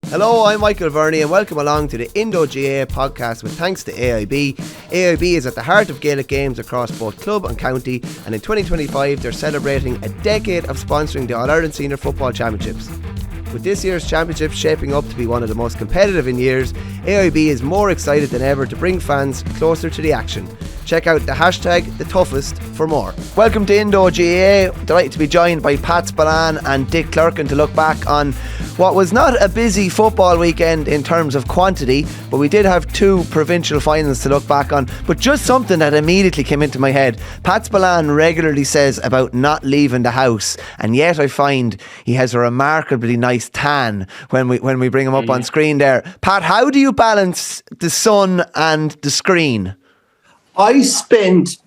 Hello, I'm Michael Verney and welcome along to the Indo GAA Podcast with thanks to AIB. AIB is at the heart of Gaelic games across both club and county, and in 2025 they're celebrating a decade of sponsoring the All-Ireland Senior Football Championships. With this year's championship shaping up to be one of the most competitive in years, AIB is more excited than ever to bring fans closer to the action. Check out the hashtag #TheToughest for more. Welcome to Indo GAA. Delighted to be joined by Pat Spillane and Dick Clerkin to look back on what was not a busy football weekend in terms of quantity, but we did have two provincial finals to look back on. But just something that immediately came into my head. Pat Spillane regularly says about not leaving the house, and yet I find he has a remarkably nice tan when we bring him up on screen there. Pat, how do you balance the sun and the screen? I spend.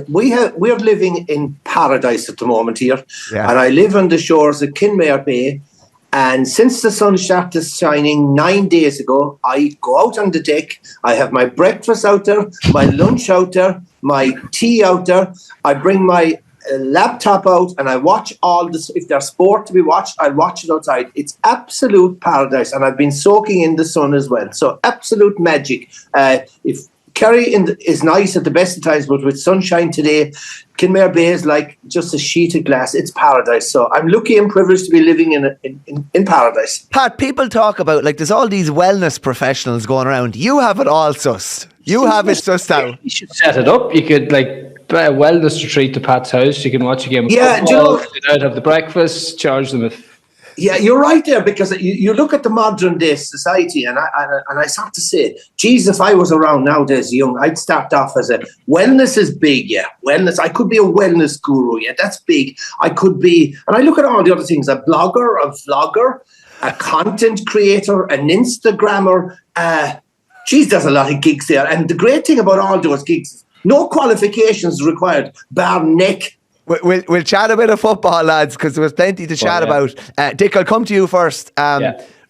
We're living in paradise at the moment here, and I live on the shores of Kinmare Bay. And since the sun started shining 9 days ago, I go out on the deck. I have my breakfast out there, my lunch out there, my tea out there. I bring my laptop out and I watch all this. If there's sport to be watched, I watch it outside. It's absolute paradise, and I've been soaking in the sun as well. So absolute magic. If Kerry is nice at the best of times, but with sunshine today, Kinmare Bay is like just a sheet of glass. It's paradise. So I'm lucky and privileged to be living in paradise. Pat, people talk about, like, there's all these wellness professionals going around. You have it all sussed. You have it sussed out. You should set it up. You could, like, a wellness retreat to Pat's house. You can watch a game of football, sit out, have the breakfast, charge them with... Yeah, you're right there, because you look at the modern day society, and I start to say, geez, if I was around nowadays young, I'd start off as a wellness is big, yeah. Wellness, I could be a wellness guru, yeah, that's big. I could be, and I look at all the other things, a blogger, a vlogger, a content creator, an Instagrammer. Geez, there's a lot of gigs there. And the great thing about all those gigs, no qualifications required, bar neck. We'll chat a bit of football, lads, because there was plenty to chat about. Dick, I'll come to you first.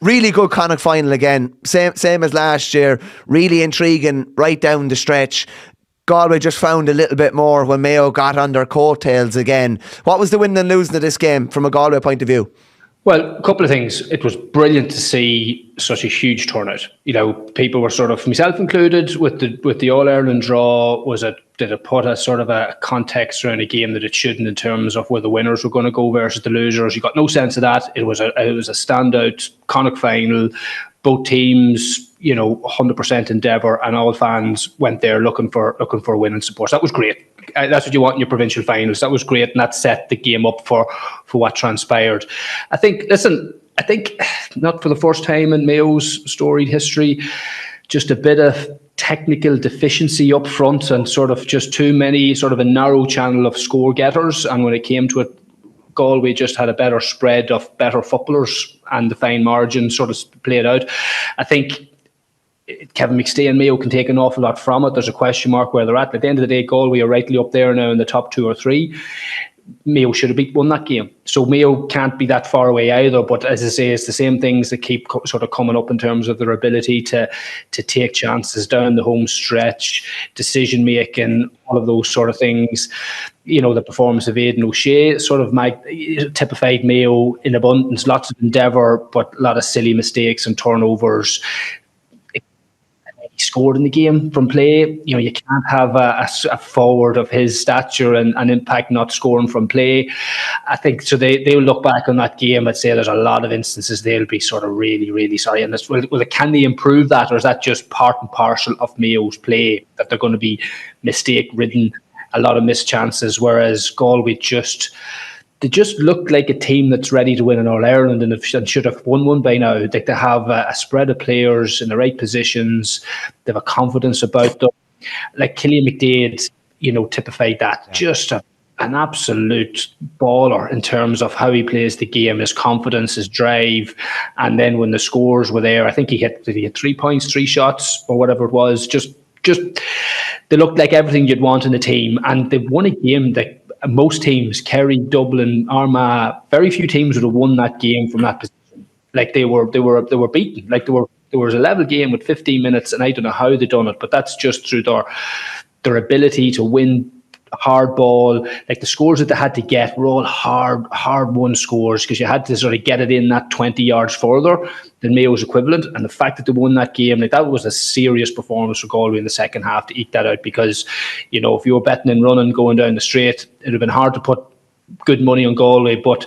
Really good Connacht final again. Same as last year. Really intriguing right down the stretch. Galway just found a little bit more when Mayo got on their coattails again. What was the winning and losing of this game from a Galway point of view? Well, a couple of things. It was brilliant to see such a huge turnout. You know, people were sort of, myself included, with the All-Ireland draw, did it put a sort of a context around a game that it shouldn't, in terms of where the winners were going to go versus the losers. You got no sense of that. It was a standout Connacht final. Both teams, 100% endeavour, and all fans went there looking for a win and support. So that was great. That's what you want in your provincial finals. That was great, and that set the game up for what transpired. I think not for the first time in Mayo's storied history, just a bit of technical deficiency up front, and sort of just too many, sort of a narrow channel of score getters. And when it came to it, Galway just had a better spread of better footballers, and the fine margin sort of played out. I think Kevin McStay and Mayo can take an awful lot from it. There's a question mark where they're at. But at the end of the day, Galway are rightly up there now in the top 2 or 3. Mayo should have won that game. So Mayo can't be that far away either. But as I say, it's the same things that keep sort of coming up in terms of their ability to take chances down the home stretch, decision making, all of those sort of things. The performance of Aidan O'Shea sort of typified Mayo in abundance. Lots of endeavour, but a lot of silly mistakes and turnovers. Scored in the game from play. You can't have a forward of his stature and impact not scoring from play. I think so. They will look back on that game. I'd say there's a lot of instances they'll be sort of really, really sorry. And can they improve that, or is that just part and parcel of Mayo's play, that they're going to be mistake ridden, a lot of missed chances? Whereas Galway they just look like a team that's ready to win in All-Ireland, and should have won one by now. They have a spread of players in the right positions. They have a confidence about them. Like Killian McDade, typified that. Yeah. Just an absolute baller in terms of how he plays the game, his confidence, his drive. And then when the scores were there, I think he had 3 points, 3 shots, or whatever it was. Just they looked like everything you'd want in a team. And they won a game that most teams, Kerry, Dublin, Armagh, very few teams would have won that game from that position. Like they were beaten. Like there was a level game with 15 minutes, and I don't know how they done it, but that's just through their ability to win hard ball, like the scores that they had to get were all hard won scores, because you had to sort of get it in that 20 yards further than Mayo's equivalent. And the fact that they won that game, like that was a serious performance for Galway in the second half to eke that out, because, you know, if you were betting and running going down the straight, it would have been hard to put good money on Galway, but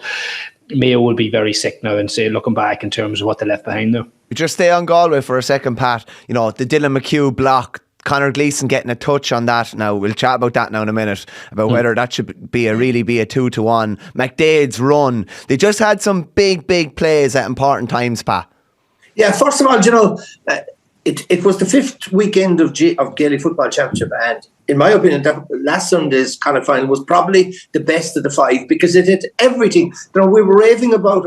Mayo will be very sick now and say, looking back in terms of what they left behind there. Just stay on Galway for a second, Pat. You know, the Dylan McHugh block, Conor Gleeson getting a touch on that. Now we'll chat about that now in a minute, about whether that should be a 2-1. McDade's run. They just had some big plays at important times, Pat. Yeah, first of all, you know, it was the 5th weekend of Gaelic Football Championship, and in my opinion, that last Sunday's Connacht final was probably the best of the 5, because it had everything. You know, we were raving about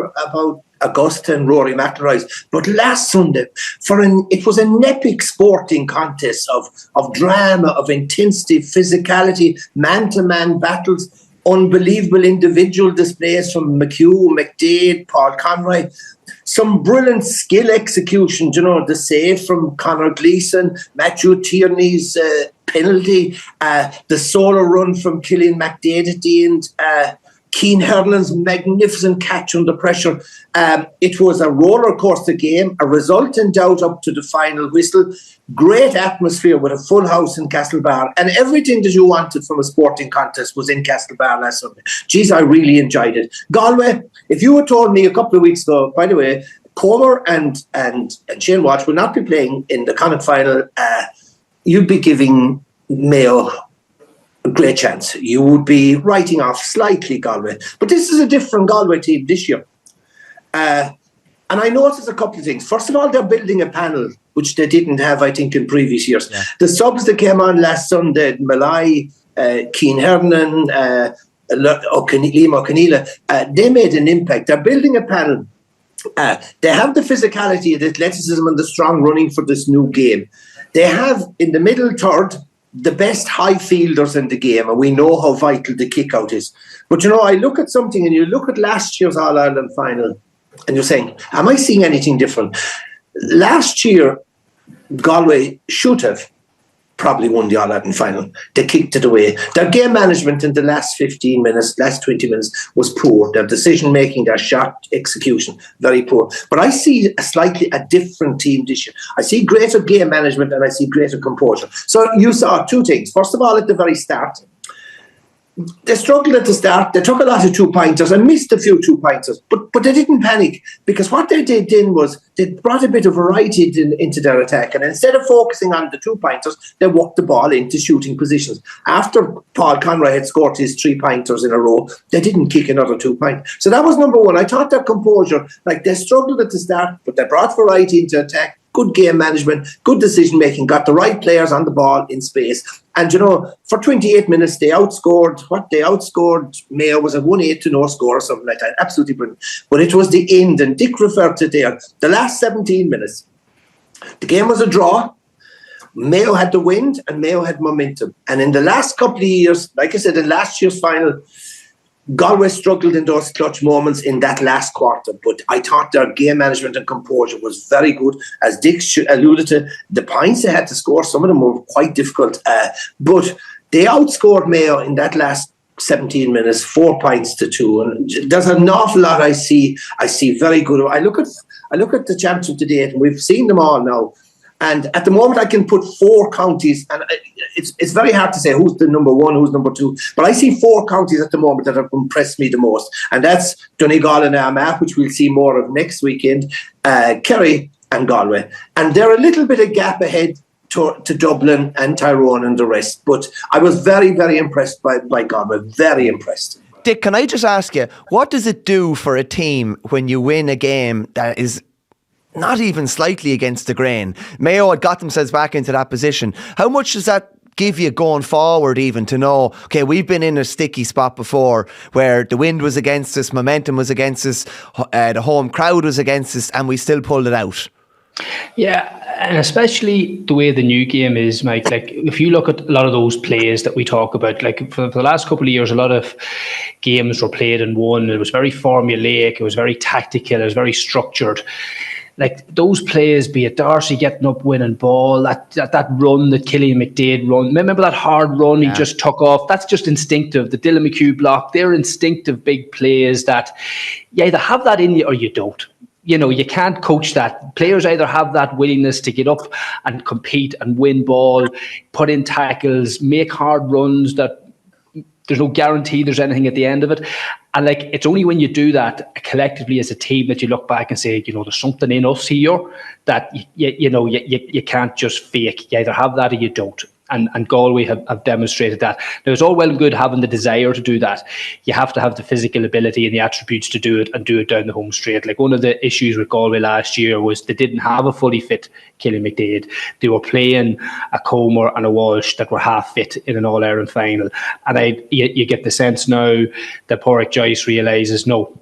Augusta and Rory McIlroy's, but last Sunday, it was an epic sporting contest of drama, of intensity, physicality, man-to-man battles, unbelievable individual displays from McHugh, McDade, Paul Conroy. Some brilliant skill execution, you know, the save from Conor Gleeson, Matthew Tierney's penalty, the solo run from Cillian McDade at the end, Cian Herland's magnificent catch under pressure. It was a roller coaster game, a result in doubt up to the final whistle. Great atmosphere with a full house in Castlebar, and everything that you wanted from a sporting contest was in Castlebar last Sunday. Geez, I really enjoyed it. Galway, if you had told me a couple of weeks ago, by the way, Comer and Shane Watts will not be playing in the Connacht final, you'd be giving Mayo a great chance. You would be writing off slightly Galway. But this is a different Galway team this year. And I noticed a couple of things. First of all, they're building a panel, which they didn't have, I think, in previous years. Yeah. The subs that came on last Sunday, Malai, Cian Hernan, Liam O'Conneilla, they made an impact. They're building a panel. They have the physicality, the athleticism and the strong running for this new game. They have, in the middle third, the best high fielders in the game, and we know how vital the kick-out is. But, you know, I look at something, and you look at last year's All-Ireland final, and you're saying, am I seeing anything different? Last year, Galway should have probably won the All-Ireland final. They kicked it away. Their game management in the last 15 minutes, last 20 minutes was poor. Their decision-making, their shot execution, very poor. But I see a different team this year. I see greater game management and I see greater composure. So you saw two things. First of all, at the very start, they struggled at the start. They took a lot of 2-pointers and missed a few 2-pointers, but they didn't panic, because what they did then was they brought a bit of variety into their attack, and instead of focusing on the 2-pointers, they walked the ball into shooting positions. After Paul Conroy had scored his 3-pointers in a row, they didn't kick another 2-point. So that was number one. I thought their composure, like they struggled at the start, but they brought variety into attack. Good game management, good decision making, got the right players on the ball in space. And, you know, for 28 minutes, they outscored Mayo was a 1-8 to no score or something like that. Absolutely brilliant. But it was the end, and Dick referred to there, the last 17 minutes. The game was a draw. Mayo had the wind and Mayo had momentum. And in the last couple of years, like I said, in last year's final, Galway struggled in those clutch moments in that last quarter, but I thought their game management and composure was very good. As Dick alluded to, the points they had to score, some of them were quite difficult, but they outscored Mayo in that last 17 minutes, 4 points to 2. And there's an awful lot I see very good. I look at the championship to date, and we've seen them all now. And at the moment, I can put 4 counties, and it's very hard to say who's the number 1, who's number 2. But I see 4 counties at the moment that have impressed me the most, and that's Donegal and Armagh, which we'll see more of next weekend, Kerry and Galway. And they're a little bit of gap ahead to Dublin and Tyrone and the rest. But I was very, very impressed by Galway, very impressed. Dick, can I just ask you, what does it do for a team when you win a game that is not even slightly against the grain? Mayo had got themselves back into that position. How much does that give you going forward, even to know, okay, we've been in a sticky spot before where the wind was against us, momentum was against us, the home crowd was against us, and we still pulled it out? Yeah, and especially the way the new game is, Mike. Like, if you look at a lot of those plays that we talk about, like for the last couple of years, a lot of games were played and won. It was very formulaic, it was very tactical, it was very structured. like those plays, be it Darcy getting up, winning ball, that run that Killian McDade run. Remember that hard run he just took off? That's just instinctive. The Dylan McHugh block, they're instinctive big plays that you either have that in you or you don't. You know, you can't coach that. Players either have that willingness to get up and compete and win ball, put in tackles, make hard runs that there's no guarantee there's anything at the end of it. And like, it's only when you do that collectively as a team that you look back and say, you know, there's something in us here that, you can't just fake. You either have that or you don't. And Galway have demonstrated that. Now, it's all well and good having the desire to do that. You have to have the physical ability and the attributes to do it and do it down the home straight. Like, one of the issues with Galway last year was they didn't have a fully fit Killian McDade. They were playing a Comer and a Walsh that were half fit in an All-Ireland final. And you get the sense now that Pádraig Joyce realises, no,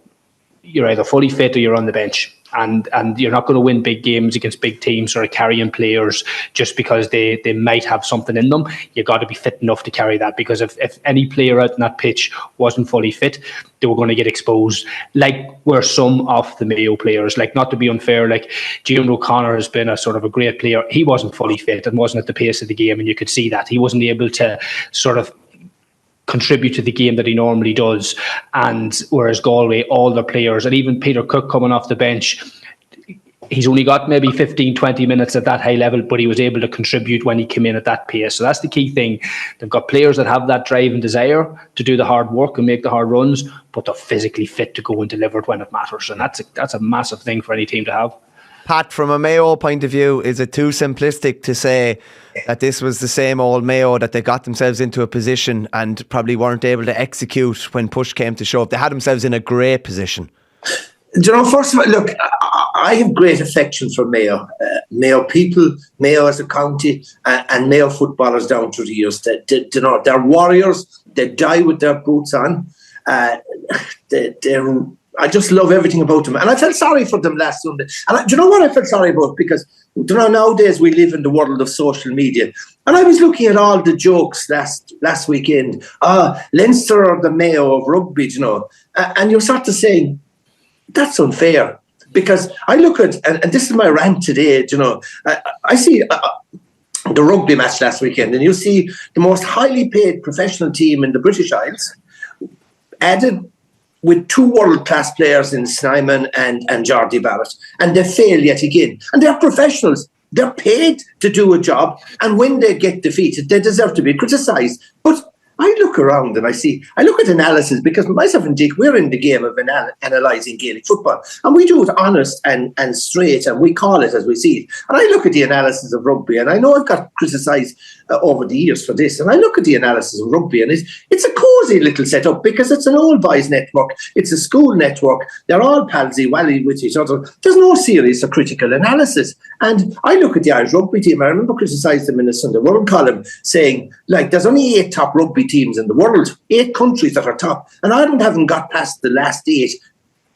you're either fully fit or you're on the bench. And you're not going to win big games against big teams or carrying players just because they might have something in them. You got to be fit enough to carry that, because if any player out in that pitch wasn't fully fit, they were going to get exposed, like were some of the Mayo players. Like, not to be unfair, like Jim O'Connor has been a sort of a great player. He wasn't fully fit and wasn't at the pace of the game, and you could see that. He wasn't able to sort of contribute to the game that he normally does. And whereas Galway, all their players, and even Peter Cook coming off the bench, he's only got maybe 15-20 minutes at that high level, but he was able to contribute when he came in at that pace. So that's the key thing. They've got players that have that drive and desire to do the hard work and make the hard runs, but they're physically fit to go and deliver it when it matters. And that's a massive thing for any team to have. Pat, from a Mayo point of view, is it too simplistic to say that this was the same old Mayo, that they got themselves into a position and probably weren't able to execute when push came to shove? They had themselves in a great position. Do you know, first of all, look, I have great affection for Mayo. Mayo people, Mayo as a county, and Mayo footballers down through the years. They're warriors. They die with their boots on. I just love everything about them. And I felt sorry for them last Sunday. And do you know what I felt sorry about? Because, you know, nowadays we live in the world of social media. And I was looking at all the jokes last weekend. Leinster or the Mayo of rugby, you know. And you're sort of saying, that's unfair. Because I look at, and this is my rant today, you know, I see the rugby match last weekend, and you see the most highly paid professional team in the British Isles added with two world-class players in Snyman and Jordi Barrett, and they fail yet again. And they're professionals. They're paid to do a job, and when they get defeated, they deserve to be criticised. But I look around and I look at analysis, because myself and Dick, we're in the game of analysing Gaelic football, and we do it honest and straight, and we call it as we see it. And I look at the analysis of rugby, and I know I've got criticised over the years for this, and I look at the analysis of rugby, and it's a cosy little setup, because it's an old boys network, it's a school network, they're all palsy-wally with each other. There's no serious or critical analysis. And I look at the Irish rugby team, I remember criticised them in the Sunday World column, saying, like, there's only 8 top rugby teams in the world, 8 countries that are top, and Ireland haven't got past the last 8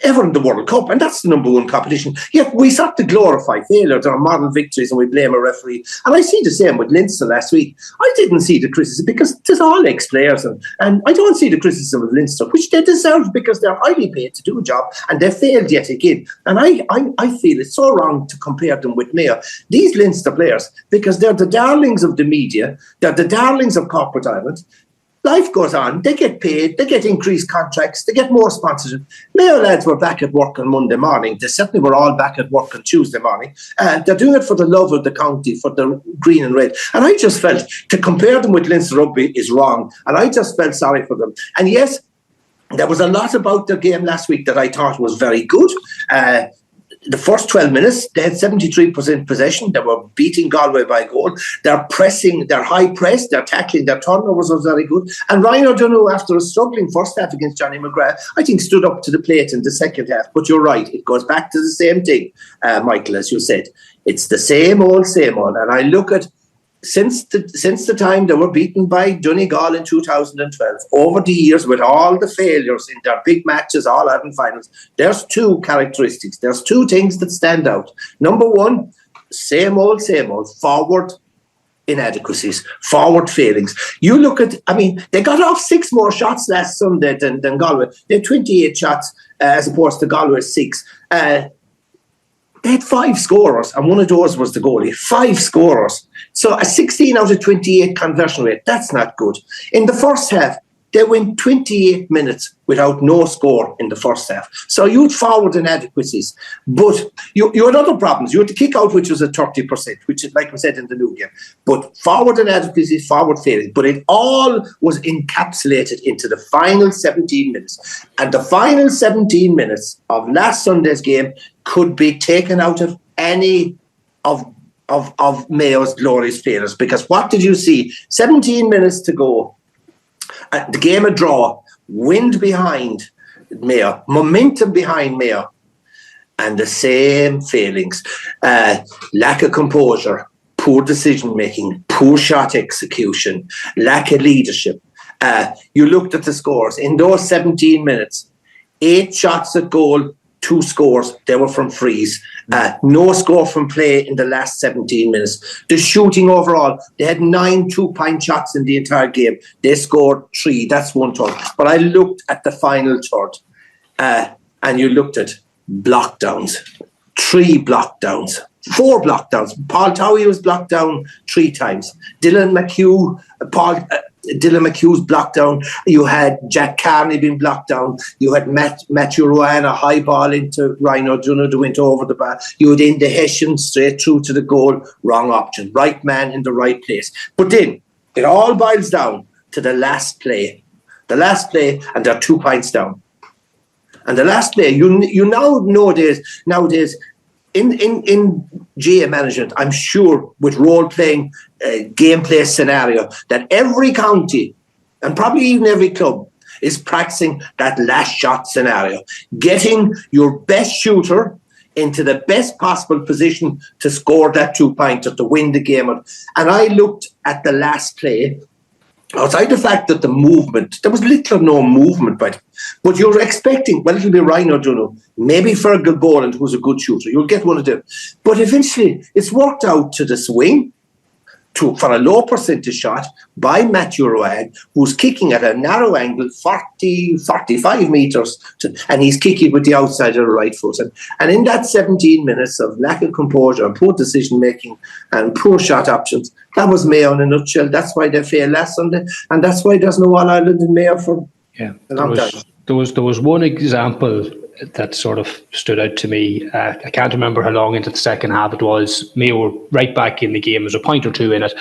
ever in the World Cup, and that's the number one competition. Yet we start to glorify failures or model victories, and we blame a referee. And I see the same with Leinster last week. I didn't see the criticism, because there's all ex-players, and I don't see the criticism of Leinster, which they deserve, because they're highly paid to do a job, and they failed yet again. And I feel it's so wrong to compare them with Mayo. These Leinster players, because they're the darlings of the media, they're the darlings of corporate Ireland. Life goes on, they get paid, they get increased contracts, they get more sponsorship. Mayo lads were back at work on Monday morning. They certainly were all back at work on Tuesday morning. They're doing it for the love of the county, for the green and red. And I just felt to compare them with Leinster rugby is wrong. And I just felt sorry for them. And yes, there was a lot about their game last week that I thought was very good. The first 12 minutes, they had 73% possession. They were beating Galway by a goal. They're pressing, they're high press, they're tackling, their turnovers was very good. And Ryan O'Donoghue, after a struggling first half against Johnny McGrath, I think stood up to the plate in the second half. But you're right, it goes back to the same thing, Michael, as you said. It's the same old. And I look at, since the time they were beaten by Donegal in 2012, over the years with all the failures in their big matches, all Ireland finals, there's 2 characteristics. There's 2 things that stand out. Number 1, same old, forward inadequacies, forward failings. You look at, they got off 6 more shots last Sunday than Galway. They had 28 shots as opposed to Galway's 6. They had 5 scorers, and one of those was the goalie. 5 scorers. So a 16 out of 28 conversion rate, that's not good. In the first half, they went 28 minutes without no score in the first half. So you had forward inadequacies. But you had other problems. You had the kick out, which was at 30%, which is, like we said, in the new game. But forward inadequacies, forward failing. But it all was encapsulated into the final 17 minutes. And the final 17 minutes of last Sunday's game could be taken out of any of Mayo's glorious failures. Because what did you see? 17 minutes to go. The game a draw, wind behind Mayo, momentum behind Mayo, and the same failings. Lack of composure, poor decision making, poor shot execution, lack of leadership. You looked at the scores. In those 17 minutes, 8 shots at goal, 2 scores. They were from frees. No score from play in the last 17 minutes. The shooting overall, they had 9 2-point shots in the entire game. They scored 3. That's 1/3. But I looked at the final third, and you looked at block downs. 3 block downs. 4 block downs. Paul Towie was blocked down 3 times. Dylan McHugh's blocked down. You had Jack Carney being blocked down. You had Matthew Rowan, a high ball into Ryan O'Donoghue that went over the bar. You had Inda Hessian straight through to the goal. Wrong option. Right man in the right place. But then it all boils down to the last play. The last play, and they're 2 points down. And the last play, you now nowadays in GAA management, I'm sure with role-playing gameplay scenario, that every county and probably even every club is practicing that last shot scenario, getting your best shooter into the best possible position to score that 2-pointer to win the game. And I looked at the last play. Outside the fact that the movement, there was little or no movement by them. But you're expecting, well, it'll be Ryan O'Donoghue, maybe Fergal Boland, who's a good shooter. You'll get one of them. But eventually, it's worked out to the swing for a low percentage shot by Matthew Rowan, who's kicking at a narrow angle, 45 metres, and he's kicking with the outside of the right foot. And in that 17 minutes of lack of composure and poor decision-making and poor shot options, that was Mayo in a nutshell. That's why they failed last Sunday, and that's why there's no All-Ireland in Mayo for a long time. There was one example that sort of stood out to me. I can't remember how long into the second half it was. Mayo were right back in the game. There was a point or two in it.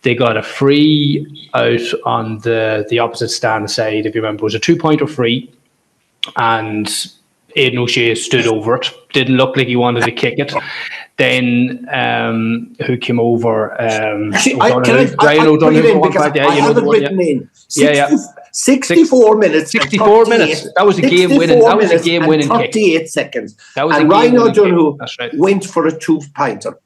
They got a free out on the opposite stand side, if you remember. It was a 2-pointer free, and Aidan O'Shea stood over it. Didn't look like he wanted to kick it. Then who came over? Ryan O'Donoghue. I have it written in. 64 minutes. 64 minutes. That was a game winning. That was a game winning kick. 38 seconds. That was and Ryan O'Donoghue went for a 2-pointer.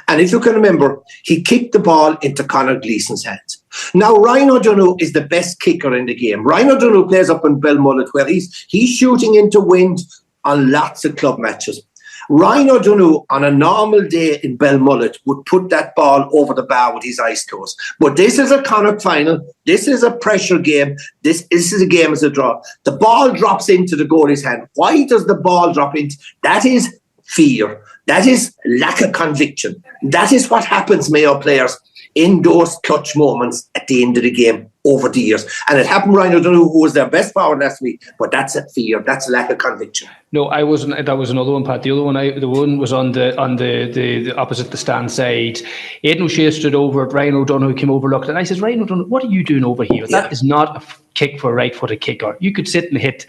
And if you can remember, he kicked the ball into Conor Gleeson's hands. Now, Ryan O'Donoghue is the best kicker in the game. Ryan O'Donoghue plays up in Belmullet, where he's shooting into wind on lots of club matches. Ryan O'Donoghue, on a normal day in Belmullet, would put that ball over the bar with his eyes closed. But this is a Connacht final. This is a pressure game. This is a game as a draw. The ball drops into the goalie's hand. Why does the ball drop into? That is fear. That is lack of conviction. That is what happens, Mayo players, in those clutch moments at the end of the game over the years. And it happened, Ryan O'Donoghue, who was their best forward last week, but that's a fear, that's lack of conviction. No, I wasn't. That was another one, Pat. The other one, the one was on the opposite the stand side. Aidan O'Shea stood over it. Ryan O'Donoghue came over, looked, and I said, Ryan O'Donoghue, what are you doing over here? Yeah. That is not a kick for a right-footed kicker. You could sit and hit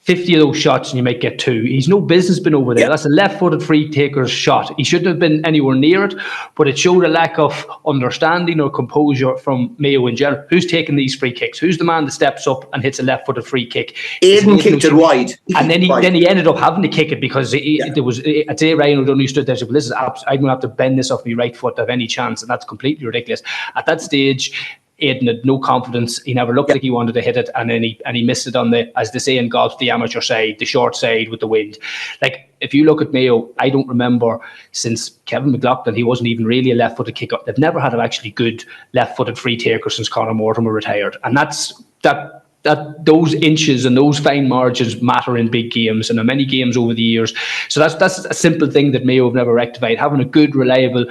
50 of those shots and you might get 2. He's no business been over there. Yeah. That's a left-footed free taker's shot. He shouldn't have been anywhere near it, but it showed a lack of understanding or composure from Mayo in general. Who's taking these free kicks? Who's the man that steps up and hits a left-footed free kick? Aidan kicked it wide. And then he ended up having to kick it because there was, I'd say Ryan O'Donoghue stood there and said, well, I'm going to have to bend this off my right foot to have any chance, and that's completely ridiculous. At that stage, Aidan had no confidence. He never looked like he wanted to hit it, and then he missed it on the, as they say in golf, the amateur side, the short side with the wind. Like, if you look at Mayo, I don't remember since Kevin McLaughlin, he wasn't even really a left-footed kicker. They've never had an actually good left-footed free taker since Conor Mortimer retired, and that that those inches and those fine margins matter in big games and in many games over the years. So that's a simple thing that Mayo have never rectified. Having a good, reliable,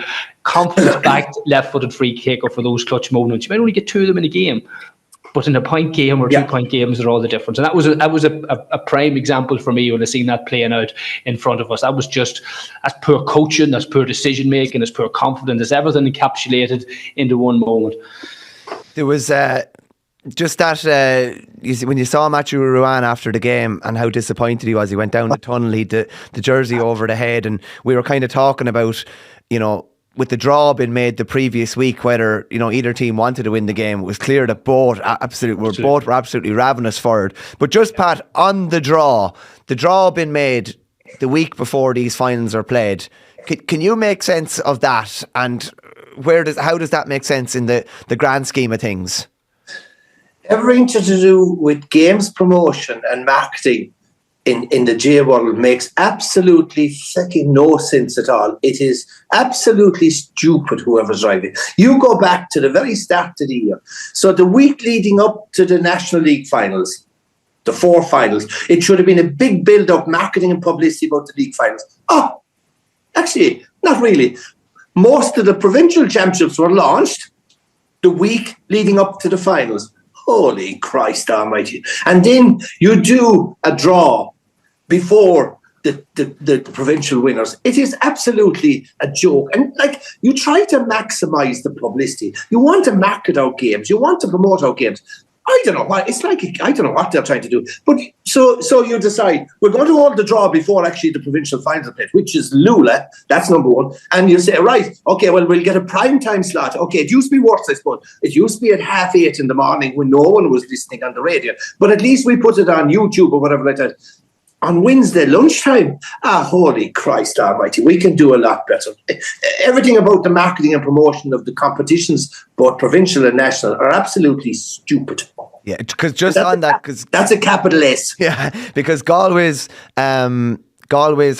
confidence-backed left-footed free kick or for those clutch moments. You might only get 2 of them in a game, but in a point game or 2-point games, they're all the difference. And that was a prime example for me when I seen that playing out in front of us. That's poor coaching, that's poor decision making, that's poor confidence, that's everything encapsulated into one moment. There was just that, when you saw Matthew Ruan after the game and how disappointed he was, he went down the tunnel, he had the jersey over the head, and we were kind of talking about, with the draw being made the previous week, whether, either team wanted to win the game. It was clear that both were absolutely ravenous for it. But just, Pat, on the draw being made the week before these finals are played, can you make sense of that? And how does that make sense in the grand scheme of things? Everything to do with games promotion and marketing in the GAA world makes absolutely fucking no sense at all. It is absolutely stupid, whoever's driving. You go back to the very start of the year. So the week leading up to the National League finals, the 4 finals, it should have been a big build-up, marketing and publicity about the league finals. Oh, actually, not really. Most of the provincial championships were launched the week leading up to the finals. Holy Christ almighty. And then you do a draw before the provincial winners. It is absolutely a joke. And you try to maximise the publicity. You want to market our games. You want to promote our games. I don't know what it's like. I don't know what they're trying to do. But so you decide we're going to hold the draw before actually the provincial final played, which is Lula. That's number one. And you say, right, okay, well, we'll get a prime time slot. Okay, it used to be worse, I suppose. It used to be at 8:30 in the morning when no one was listening on the radio. But at least we put it on YouTube or whatever like that. On Wednesday lunchtime, holy Christ almighty, we can do a lot better. Everything about the marketing and promotion of the competitions, both provincial and national, are absolutely stupid. Yeah, because that's a capital S. Yeah, because Galway's,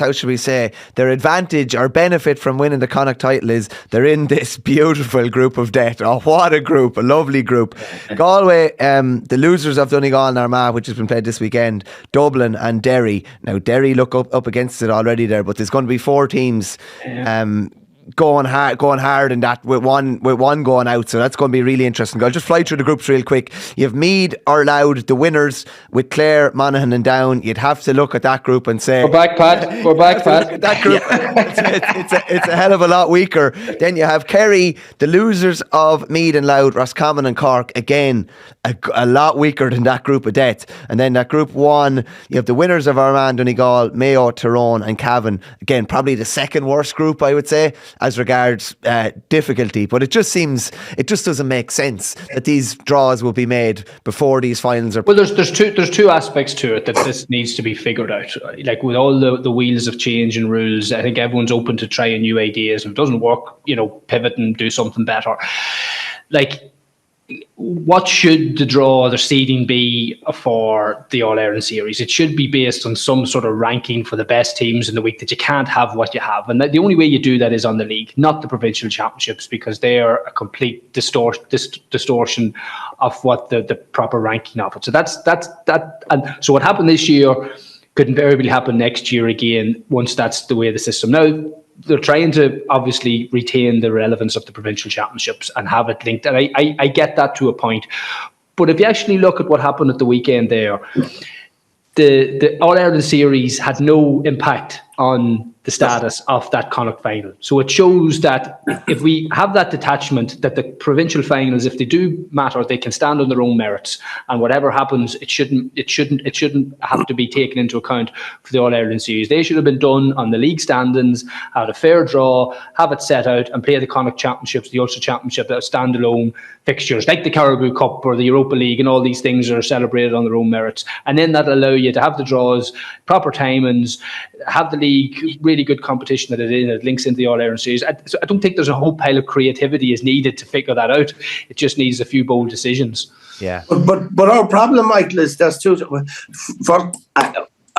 how should we say, their advantage or benefit from winning the Connacht title is they're in this beautiful group of death. Oh, what a group, a lovely group. Galway, the losers of Donegal and Armagh, which has been played this weekend, Dublin and Derry. Now, Derry look up against it already there, but there's going to be 4 teams going hard in that with one going out, so that's going to be really interesting. I'll just fly through the groups real quick. You have Meath or Louth, the winners, with Clare, Monaghan and Down. You'd have to look at that group and say, we're back, Pat. That group, it's a hell of a lot weaker. Then you have Kerry, the losers of Meath and Louth, Roscommon and Cork, again a lot weaker than that group of death. And then that group 1, you have the winners of Armagh, Donegal, Mayo, Tyrone and Cavan. Again, probably the second worst group, I would say, as regards difficulty. But it just doesn't make sense that these draws will be made before these finals are. Well, there's two aspects to it that this needs to be figured out. Like with all the wheels of change and rules, I think everyone's open to trying new ideas. If it doesn't work, pivot and do something better. Like, what should the draw, the seeding be for the All-Ireland series? It should be based on some sort of ranking for the best teams in the week, that you can't have what you have. And the only way you do that is on the league, not the provincial championships, because they are a complete distortion of what the proper ranking of it. So that's that. And so what happened this year could invariably happen next year again, once that's the way the system. Now, they're trying to obviously retain the relevance of the provincial championships and have it linked. And I get that to a point. But if you actually look at what happened at the weekend there, the All-Ireland series had no impact on the status of that Connacht final. So it shows that if we have that detachment, that the provincial finals, if they do matter, they can stand on their own merits, and whatever happens, it shouldn't have to be taken into account for the All-Ireland series. They should have been done on the league standings, have a fair draw, have it set out, and play the Connacht Championships, the Ulster Championship, that standalone fixtures like the Caribou Cup or the Europa League, and all these things are celebrated on their own merits. And then that'll allow you to have the draws, proper timings, have the league, really good competition that it links into the All-Ireland series. I don't think there's a whole pile of creativity is needed to figure that out. It just needs a few bold decisions. Yeah. But our problem, Michael, is there's two for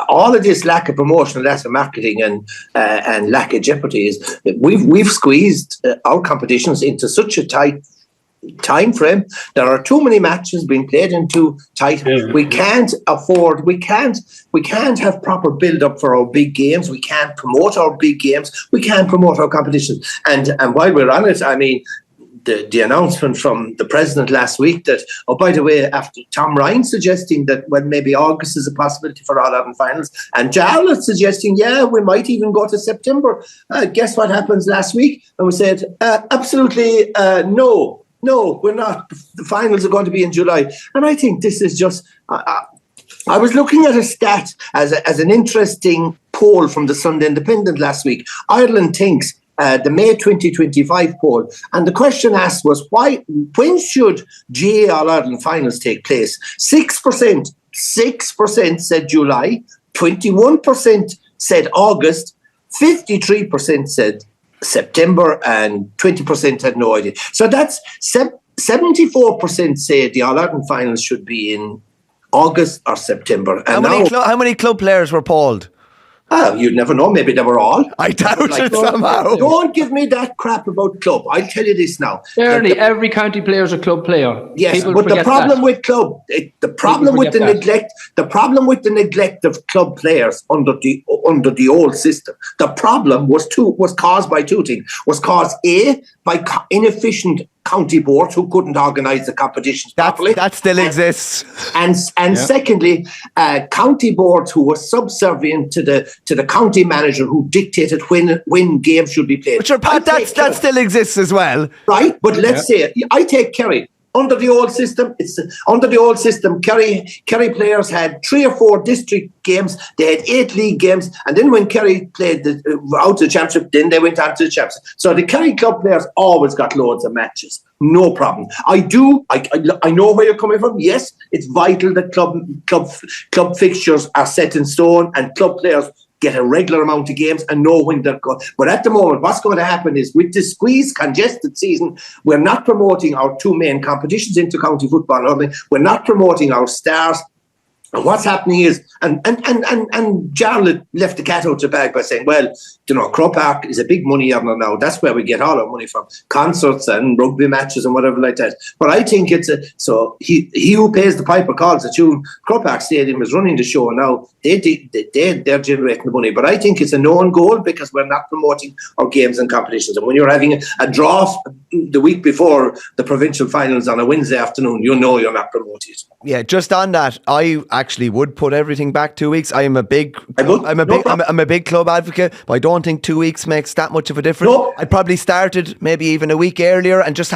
all of this lack of promotion, lack of marketing, and lack of jeopardy is we've squeezed our competitions into such a tight time frame. There are too many matches being played in too tight. We can't afford. We can't have proper build up for our big games. We can't promote our big games. We can't promote our competitions. And while we're on it, I mean, the announcement from the president last week that, oh, by the way, after Tom Ryan suggesting that, well, maybe August is a possibility for All-Ireland finals, and Charlotte suggesting, yeah, we might even go to September. Guess what happens last week? And we said, absolutely no, we're not. The finals are going to be in July. And I think this is just... I was looking at a stat as an interesting poll from the Sunday Independent last week. Ireland thinks the May 2025 poll, and the question asked was, when should GAA All-Ireland finals take place? 6% said July, 21% said August, 53% said September, and 20% had no idea. So that's 74% say the All-Ireland finals should be in August or September. And how many club players were polled? You'd never know. Maybe they were all. I doubt it somehow. Don't give me that crap about club. I'll tell you this now. Certainly, every county player is a club player. Yes, but the problem with club, the problem with the neglect of club players under the old system. The problem was caused by two things. Was caused by inefficient county boards who couldn't organise the competitions properly. That still exists. And secondly, county boards who were subservient to the county manager who dictated when games should be played. But that still exists as well. Right, but let's say, I take Kerry. Under the old system, Kerry players had 3 or 4 district games. They had 8 league games, and then when Kerry played out the championship, then they went on to the championship. So the Kerry club players always got loads of matches, no problem. I know where you're coming from. Yes, it's vital that club fixtures are set in stone and club players get a regular amount of games and know when they're going. But at the moment, what's going to happen is with this squeezed, congested season, we're not promoting our 2 main competitions into county football only. We're not promoting our stars. And what's happening is, and Jarlath left the cat out the bag by saying, well, Croke Park is a big money earner now. That's where we get all our money from. Concerts and rugby matches and whatever like that. But I think so he who pays the piper calls the tune. Croke Park Stadium is running the show now. They're generating the money. But I think it's a known goal because we're not promoting our games and competitions. And when you're having a draw the week before the provincial finals on a Wednesday afternoon, you're not promoting it. Yeah, just on that, I actually would put everything back 2 weeks. I'm a big club advocate, but I don't think 2 weeks makes that much of a difference. No. I'd probably started maybe even a week earlier and just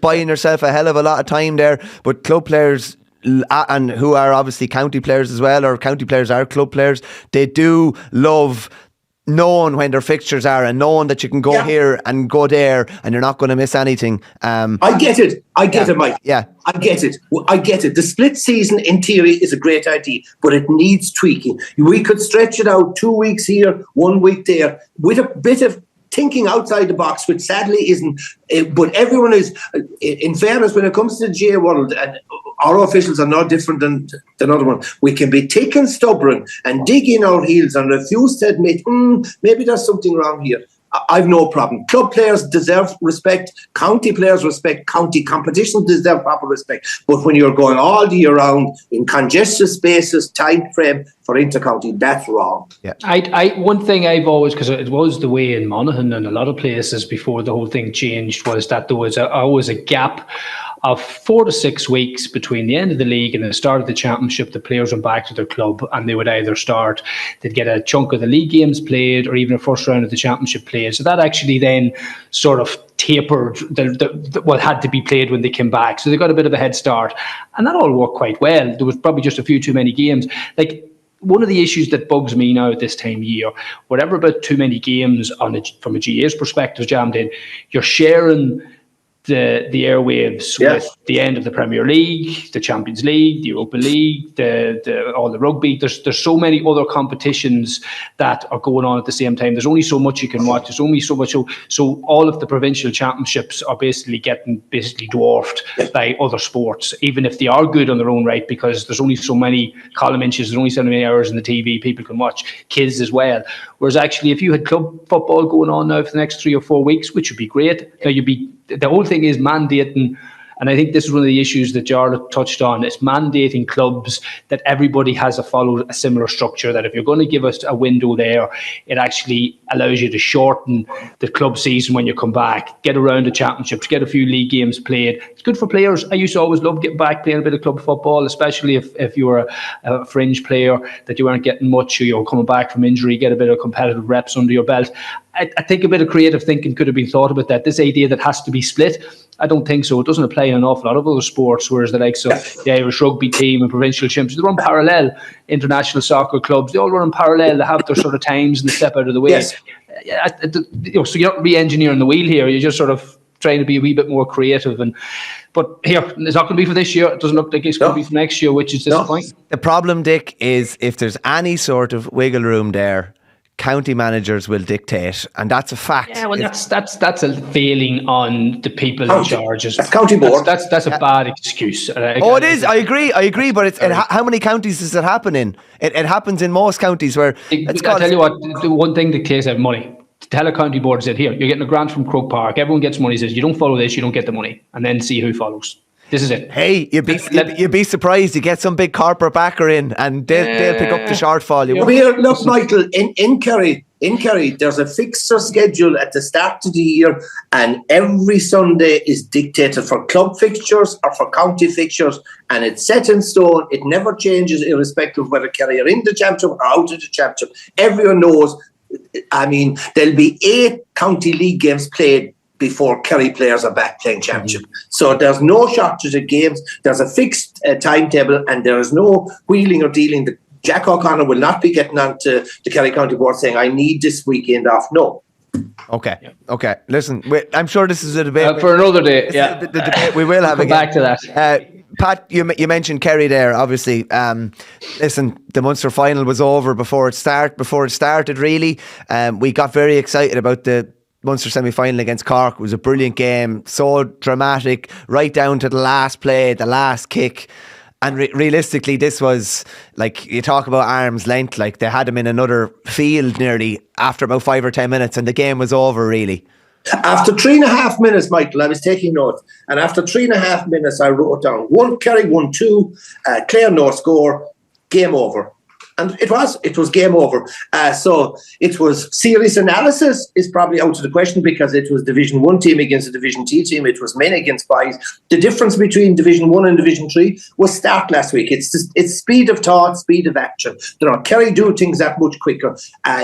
buying yourself a hell of a lot of time there. But club players, and who are obviously county players as well, or county players are club players, they do love knowing when their fixtures are and knowing that you can go here and go there and you're not going to miss anything. I get it, Mike. Yeah. I get it. The split season in theory is a great idea, but it needs tweaking. We could stretch it out 2 weeks here, 1 week there, with a bit of thinking outside the box, which sadly isn't. But everyone is, in fairness, when it comes to the GAA world, and our officials are no different than other one. We can be thick and stubborn and dig in our heels and refuse to admit, maybe there's something wrong here. I've no problem. Club players deserve respect. County players respect. County competitions deserve proper respect. But when you're going all the year round in congested spaces, time frame for intercounty, that's wrong. Yeah. One thing I've always, because it was the way in Monaghan and a lot of places before the whole thing changed, was that there was always a gap of 4 to 6 weeks between the end of the league and the start of the championship. The players went back to their club and they would either they'd get a chunk of the league games played or even a first round of the championship played. So that actually then sort of tapered what had to be played when they came back. So they got a bit of a head start. And that all worked quite well. There was probably just a few too many games. Like, one of the issues that bugs me now at this time of year, whatever about too many games from a GAA's perspective jammed in, you're sharing the airwaves with the end of the Premier League, the Champions League, the Europa League, all the rugby. There's so many other competitions that are going on at the same time. There's only so much you can watch. There's only so much. So all of the provincial championships are basically getting dwarfed by other sports, even if they are good on their own right, because there's only so many column inches, there's only so many hours in the TV people can watch, kids as well. Whereas actually, if you had club football going on now for the next 3 or 4 weeks, which would be great, the whole thing is mandating. And I think this is one of the issues that Jarlath touched on. It's mandating clubs that everybody has to follow a similar structure, that if you're going to give us a window there, it actually allows you to shorten the club season when you come back, get around the championships, get a few league games played. It's good for players. I used to always love getting back playing a bit of club football, especially if you were a fringe player, that you weren't getting much, or you're coming back from injury, get a bit of competitive reps under your belt. I think a bit of creative thinking could have been thought about that. This idea that has to be split, I don't think so. It doesn't apply in an awful lot of other sports, whereas the likes of the Irish rugby team and provincial champions, they run parallel. International soccer clubs, they all run in parallel. They have their sort of times and they step out of the way. Yes. So you're not re-engineering the wheel here. You're just sort of trying to be a wee bit more creative. But here, it's not going to be for this year. It doesn't look like it's going to be for next year, which is disappointing. The problem, Dick, is if there's any sort of wiggle room there, county managers will dictate, and that's a fact. Yeah, well, that's a failing on the people in charge. That's county board. That's a bad excuse. It is. I agree. But how many counties does it happen in? It happens in most counties where. I'll tell you what. The one thing that takes out money. Tell a county board, said, here, you're getting a grant from Croke Park. Everyone gets money. Says, you don't follow this, you don't get the money, and then see who follows. This is it. Hey, you'd be surprised. You get some big corporate backer in, and they'll pick up the shortfall. Look, Michael, in Kerry, there's a fixture schedule at the start of the year, and every Sunday is dictated for club fixtures or for county fixtures, and it's set in stone. It never changes, irrespective of whether Kerry are in the championship or out of the championship. Everyone knows. I mean, there'll be 8 county league games played before Kerry players are back playing championship. So there's no shortage of games. There's a fixed timetable, and there is no wheeling or dealing. Jack O'Connor will not be getting on to the Kerry County Board saying, I need this weekend off. No. Okay. Listen, I'm sure this is a debate. For another day. The debate we will have again. Back to that. Pat, you mentioned Kerry there, obviously. Listen, the Munster final was over before it started, really. We got very excited about the Munster semi-final against Cork. It was a brilliant game, so dramatic, right down to the last play, the last kick. And realistically, this was, like, you talk about arm's length, like they had him in another field nearly after about 5 or 10 minutes, and the game was over, really. After 3.5 minutes, Michael, I was taking notes, and after 3.5 minutes, I wrote down Kerry 1-2, Clare no score, game over. And it was game over. So it was serious analysis is probably out of the question, because it was Division 1 team against a Division 2 team. It was men against boys. The difference between Division 1 and Division 3 was start last week. It's speed of thought, speed of action. Kerry do things that much quicker.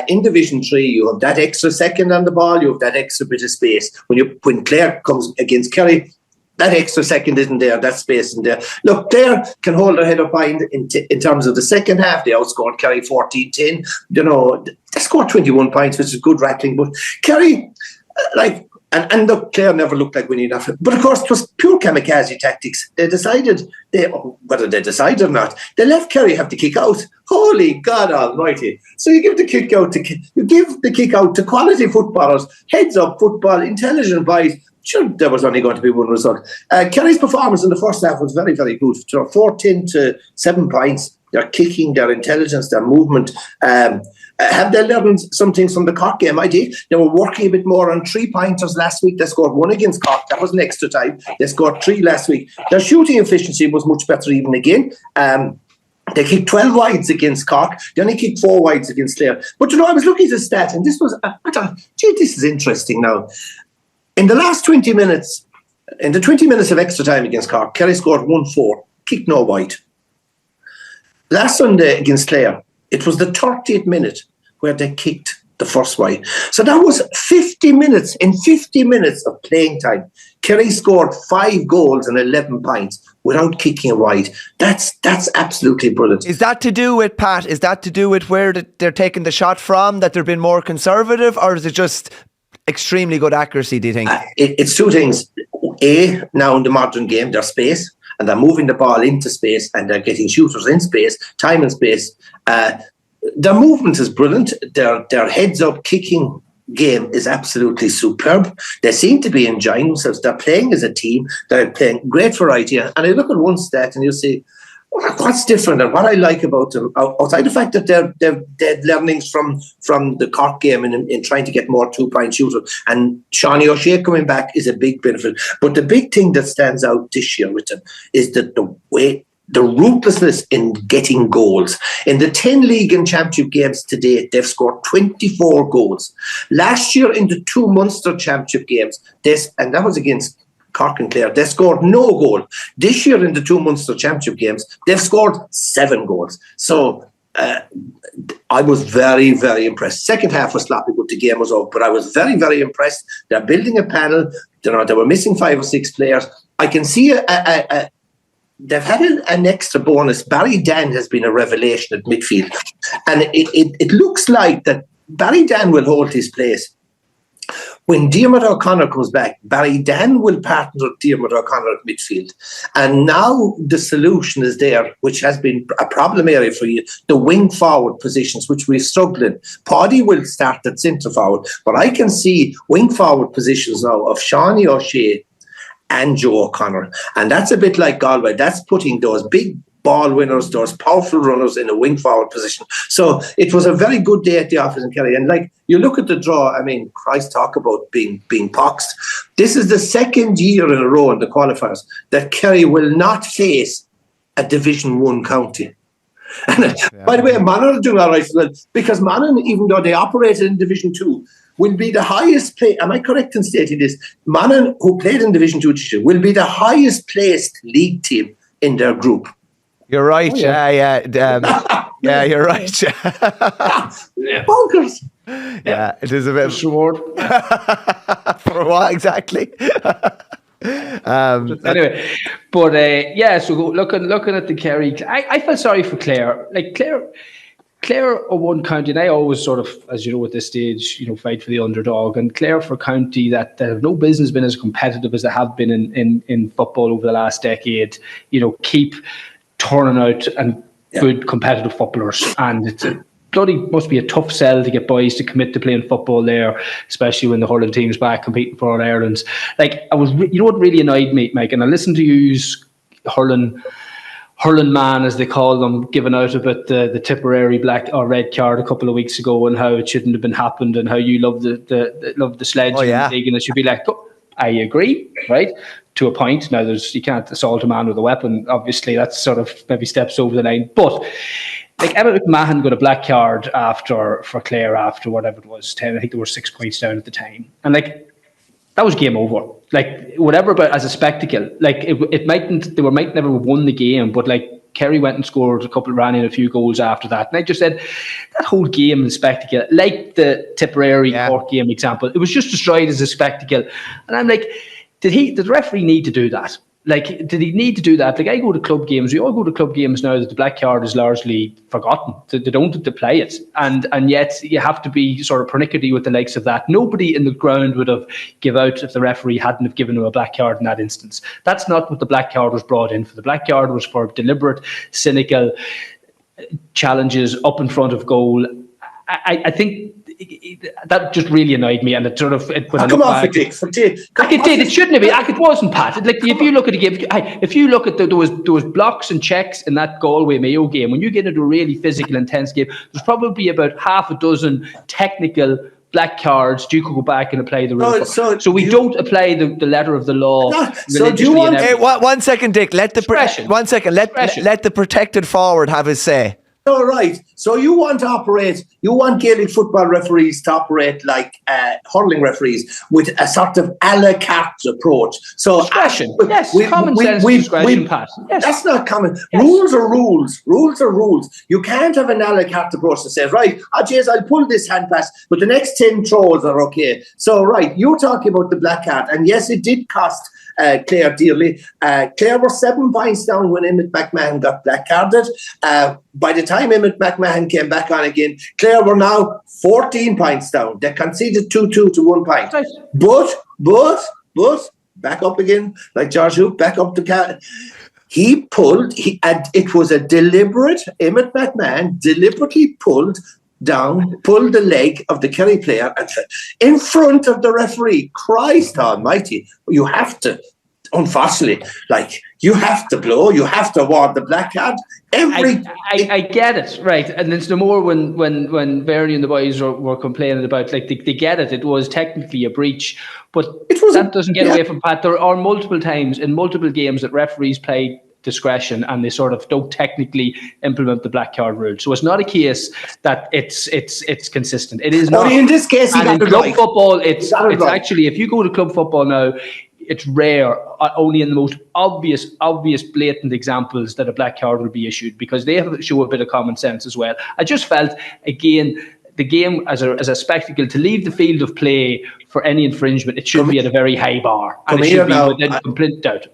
In Division 3, you have that extra second on the ball. You have that extra bit of space. When Clare comes against Kerry, that extra second isn't there, that space isn't there. Look, Clare can hold their head up high in terms of the second half. They outscored Kerry 14-10. They scored 21 points, which is good rattling. But Kerry, and look, Clare never looked like winning enough. But of course, it was pure kamikaze tactics. They decided, whether they decided or not, they left Kerry have to kick out. Holy God Almighty! So you give the kick out to quality footballers, heads up football, intelligent boys. Sure, there was only going to be one result. Kerry's performance in the first half was very, very good. 14 to 7 points. Their kicking, their intelligence, their movement. Have they learned some things from the Cork game? I did. They were working a bit more on 3-pointers last week. They scored 1 against Cork. That was an extra time. They scored 3 last week. Their shooting efficiency was much better even again. They kicked 12 wides against Cork. They only kicked 4 wides against Clare. But I was looking at the stat, and this was, I thought, this is interesting now. In the last 20 minutes, in the 20 minutes of extra time against Cork, Kerry scored 1-4, kicked no wide. Last Sunday against Clare, it was the 30th minute where they kicked the first wide. So that was 50 minutes. In 50 minutes of playing time, Kerry scored 5 goals and 11 points without kicking a wide. That's absolutely brilliant. Is that to do with, Pat, where they're taking the shot from, that they're being more conservative, or is it just extremely good accuracy, do you think? It's 2 things. Now in the modern game, there's space, and they're moving the ball into space, and they're getting shooters in space, time and space. Their movement is brilliant. Their heads-up kicking game is absolutely superb. They seem to be enjoying themselves. They're playing as a team. They're playing great variety. And I look at one stat, and you'll see, what's different and what I like about them, outside the fact that they're learnings from the Cork game in trying to get more 2-point shooters, and Seanie O'Shea coming back is a big benefit. But the big thing that stands out this year with them is that the ruthlessness in getting goals. In the 10 league and championship games to date, they've scored 24 goals. Last year in the 2 Munster championship games, and that was against Cork and Clare, they scored no goal. This year in the 2 Munster championship games, they've scored 7 goals. So I was very, very impressed. Second half was sloppy, but the game was over. But I was very, very impressed. They're building a panel. They were missing 5 or 6 players. I can see they've had an extra bonus. Barry Dan has been a revelation at midfield. And it looks like that Barry Dan will hold his place. When Diarmuid O'Connor comes back, Barry Dan will partner with Diarmuid O'Connor at midfield. And now the solution is there, which has been a problem area for you, the wing forward positions, which we're struggling. Paddy will start at centre forward. But I can see wing forward positions now of Seanie O'Shea and Joe O'Connor. And that's a bit like Galway. That's putting those big ball winners, those powerful runners in a wing forward position. So it was a very good day at the office in Kerry. And like, you look at the draw, I mean, Christ, talk about being poxed. This is the second year in a row in the qualifiers that Kerry will not face a Division 1 county. And by the way, Monaghan are doing all right for them, because Monaghan, even though they operated in Division 2, will be the highest play. Am I correct in stating this? Monaghan, who played in Division 2 this year, will be the highest placed league team in their group. You're right. Yeah, you're right. Bonkers. Yeah, it is a bit of reward. For what exactly? Anyway, but so looking at the Kerry, I felt sorry for Clare. Like Clare are one county, and I always sort of, as you know, at this stage, fight for the underdog. And Clare for a county that have no business been as competitive as they have been in football over the last decade. Keep turning out and good competitive footballers, and it's must be a tough sell to get boys to commit to playing football there, especially when the hurling team's back competing for All Ireland's. Like, I was, what really annoyed me, Mike, and I listened to you hurling man, as they call them, giving out about the Tipperary black or red card a couple of weeks ago, and how it shouldn't have been happened, and how you love the sledge league, and it should be like. I agree, right? To a point. Now, you can't assault a man with a weapon. Obviously, that's sort of maybe steps over the line. But like, Emma McMahon got a black card for Clare after whatever it was, 10. I think there were 6 points down at the time, and like, that was game over. Like, whatever, but as a spectacle, like it might never have won the game, but like, Kerry went and scored ran in a few goals after that. And I just said, that whole game and spectacle, like the Tipperary Cork game example, it was just destroyed as a spectacle. And I'm like, did the referee need to do that? Like, did he need to do that? Like, I go to club games. We all go to club games now that the black card is largely forgotten. They don't play it. And yet you have to be sort of pernickety with the likes of that. Nobody in the ground would have give out if the referee hadn't have given him a black card in that instance. That's not what the black card was brought in for. The black card was for deliberate, cynical challenges up in front of goal. I think that just really annoyed me, and it sort of when I look back, it shouldn't have been. It wasn't, Pat. Like, if you look at the game, if you look at there was blocks and checks in that Galway Mayo game. When you get into a really physical, intense game, there's probably about half a dozen technical black cards. You could go back and apply the rule. So we don't apply the letter of the law. So do you want? Hey, 1 second, Dick. Let the protected forward have his say. All right. So you want Gaelic football referees to operate like hurling referees with a sort of a la carte approach. So discretion. Common sense discretion, Pat. Yes. That's not common. Yes. Rules are rules. Rules are rules. You can't have an a la carte approach that says, right, I'll pull this hand pass, but the next 10 throws are okay. So, right, you're talking about the black card. And yes, it did cost Clare dearly. Clare were 7 points down when Emmett McMahon got black carded. By the time Emmett McMahon came back on again, Clare were now 14 points down. They conceded 2-2 to 1 point. Right. But back up again, like George Hoop, back up the cat. And it was a deliberate, Emmett McMahon deliberately pulled the leg of the Kerry player and in front of the referee. Christ almighty, you have to. unfortunately, like, you have to blow, you have to award the black card. I get it, right? And it's no more when Verity and the boys were complaining about, like, they get it. It was technically a breach, but that doesn't get away from Pat. There are multiple times in multiple games that referees play discretion and they sort of don't technically implement the black card rule. So it's not a case that it's consistent. It is not. In this case, and in club football, it's actually, if you go to club football now, it's rare, only in the most obvious, blatant examples that a black card will be issued, because they have to show a bit of common sense as well. I just felt, again, the game as a spectacle, to leave the field of play for any infringement, it should be at a very high bar. And it should be within complete doubt.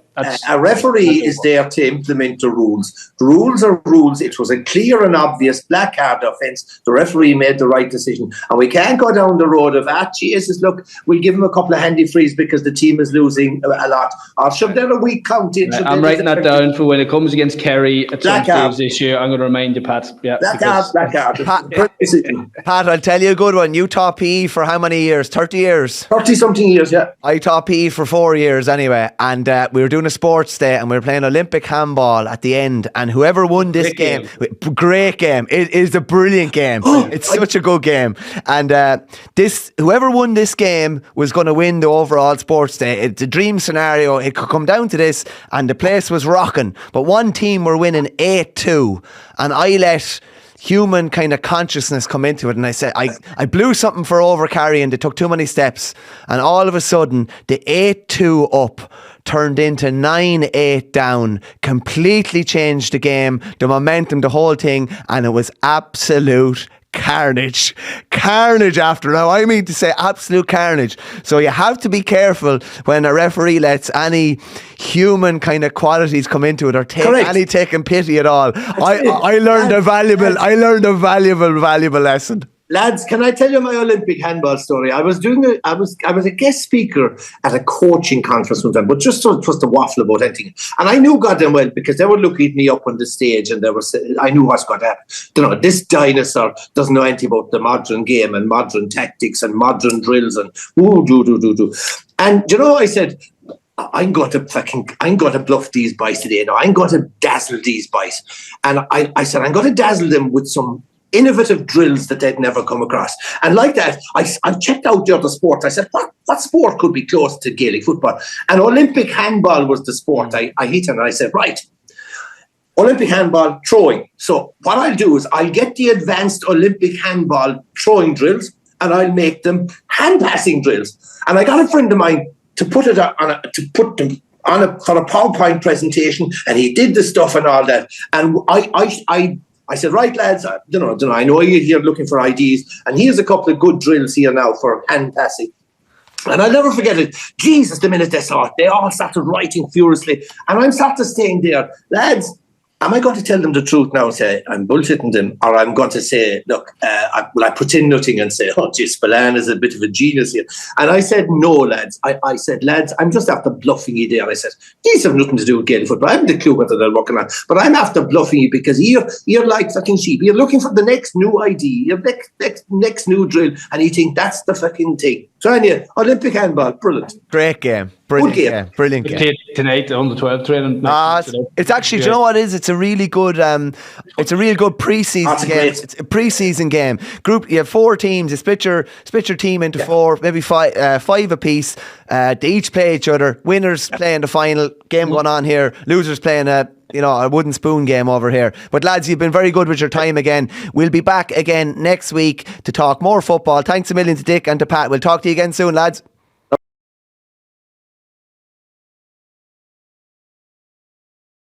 A referee is there to implement the rules. The rules are rules. It was a clear and obvious black card offence. The referee made the right decision. And we can't go down the road of, Jesus, look, we'll give him a couple of handy frees because the team is losing a lot. Or should there a week count in? I'm writing that down for when it comes against Kerry at some stage this year. I'm going to remind you, Pat. Yeah, black card. Pat, I'll tell you a good one. You taught PE for how many years? 30 years? 30-something years, yeah. I taught PE for 4 years anyway. And we were doing a sports day and we were playing Olympic handball at the end, and whoever won this great game, it is a brilliant game. It's such a good game, and whoever won this game was going to win the overall sports day. It's a dream scenario. It could come down to this, and the place was rocking, but one team were winning 8-2, and I let human kind of consciousness come into it, and I said I blew something for overcarry and they took too many steps, and all of a sudden the 8-2 up turned into 9-8 down, completely changed the game, the momentum, the whole thing, and it was absolute carnage after. Now, I mean to say absolute carnage. So you have to be careful when a referee lets any human kind of qualities come into it, or taking pity at all. I learned a valuable lesson. Lads, can I tell you my Olympic handball story? I was a guest speaker at a coaching conference one time, but just so it was to waffle about anything. And I knew goddamn well, because they were looking at me up on the stage, and I knew what's going to happen. This dinosaur doesn't know anything about the modern game and modern tactics and modern drills and do. And I said, I'm going to bluff these boys today. No, I'm going to dazzle these boys. And I said, I'm going to dazzle them with some innovative drills that they'd never come across. And like that, I checked out the other sports. I said, what sport could be close to Gaelic football? And Olympic handball was the sport I hit on. And I said, right, Olympic handball, throwing. So what I'll do is I'll get the advanced Olympic handball throwing drills, and I'll make them hand passing drills. And I got a friend of mine to put them on for a PowerPoint presentation, and he did the stuff and all that. And I said, right, lads, I know you're here looking for ideas, and here's a couple of good drills here now for hand passing. And I'll never forget it. Jesus, the minute they saw it, they all started writing furiously. And I'm sat there staying there, lads, am I going to tell them the truth now and say I'm bullshitting them, or I'm going to say, look, I pretend nothing and say, Spillane is a bit of a genius here? And I said, no, lads. I said, lads, I'm just after bluffing you there. I said, these have nothing to do with Gaelic football. I haven't a clue what they're working on, but I'm after bluffing you because you're like fucking sheep. You're looking for the next new idea, your next new drill, and you think that's the fucking thing. So anyway, Olympic handball, brilliant. Great game. Brilliant game. Brilliant game. Tonight, on the 12 training. It's actually, do you know what it is? It's a really good pre-season game. It's a pre-season game. You have 4 teams. You split your team into 4, maybe 5 apiece. They each play each other. Winners play in the final. Game going on here. Losers playing a wooden spoon game over here. But lads, you've been very good with your time again. We'll be back again next week to talk more football. Thanks a million to Dick and to Pat. We'll talk to you again soon, lads.